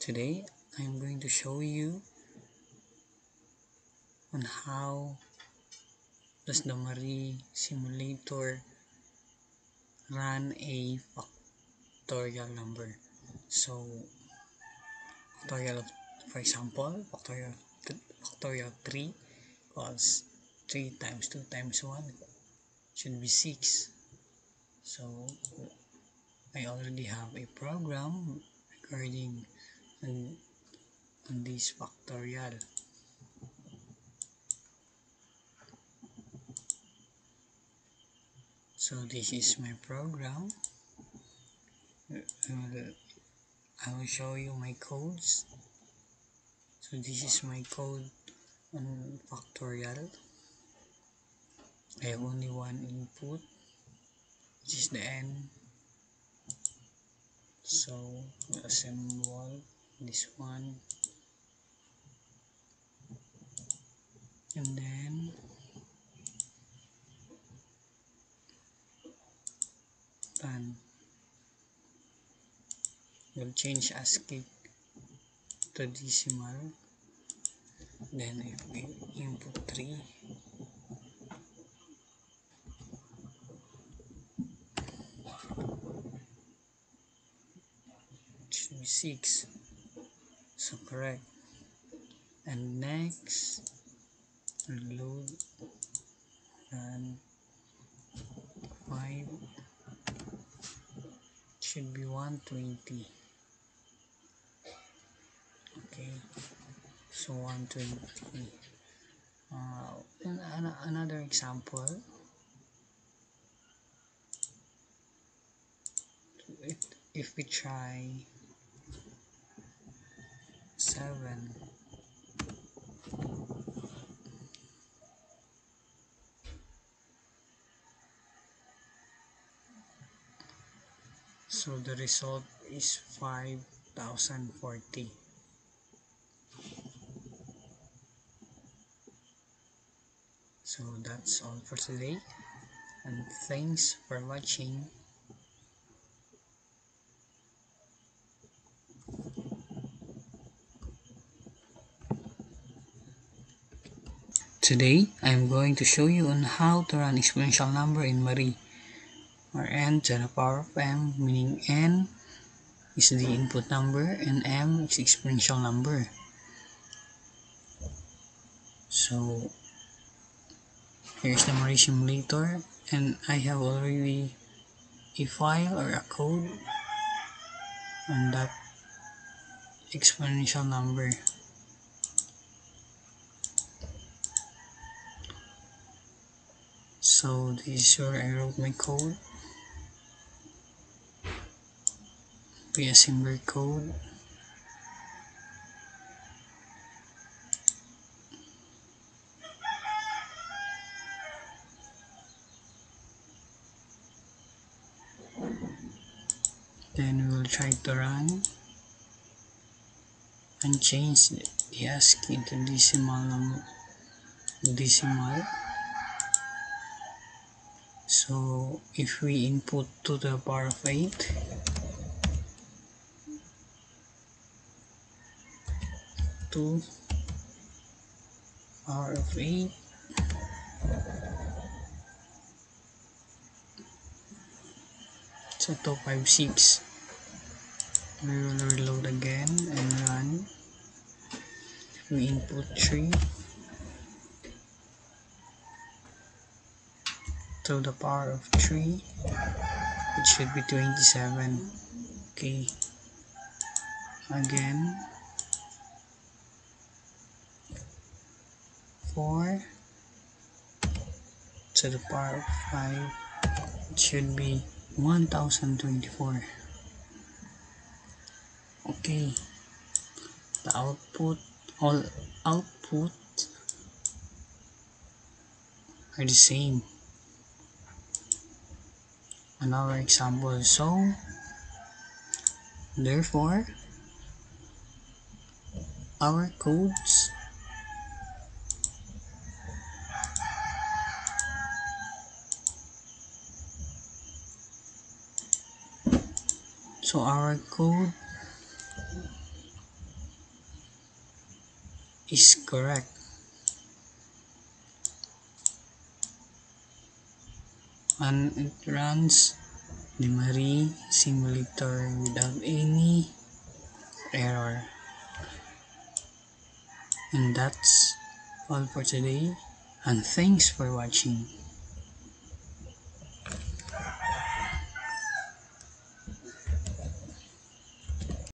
Today I'm going to show you on how does the Marie simulator run a factorial number. So factorial of, for example, factorial 3 equals 3 times 2 times 1 should be 6. So I already have a program regarding on this factorial. So this is my program. I will show you my codes. So this is my code on factorial. I have only one input, which is the n. So we'll assemble this one, and then run. We'll change ASCII to decimal. Then if we input 3, it should be 6. So correct. And next, reload, run 5, it should be 120. Okay, so 120. Another example, if we try 7, so the result is 5040. So that's all for today, and thanks for watching. Today I'm going to show you on how to run exponential number in Marie, or n to the power of m, meaning n is the input number and m is exponential number. So here's the Marie simulator, and I have already a file or a code on that exponential number. So this is where I wrote my code, assembler code. Then we will try to run and change the ASCII into decimal. So if we input 2 to the power of 8, 2 power of 8, so 256. We will reload again and run. We input 3 to the power of 3, it should be 27. Okay, again 4 to the power of 5, it should be 1024. Okay, the all output are the same on our example. So therefore our codes our code is correct. And it runs the Marie simulator without any error. And that's all for today, and thanks for watching.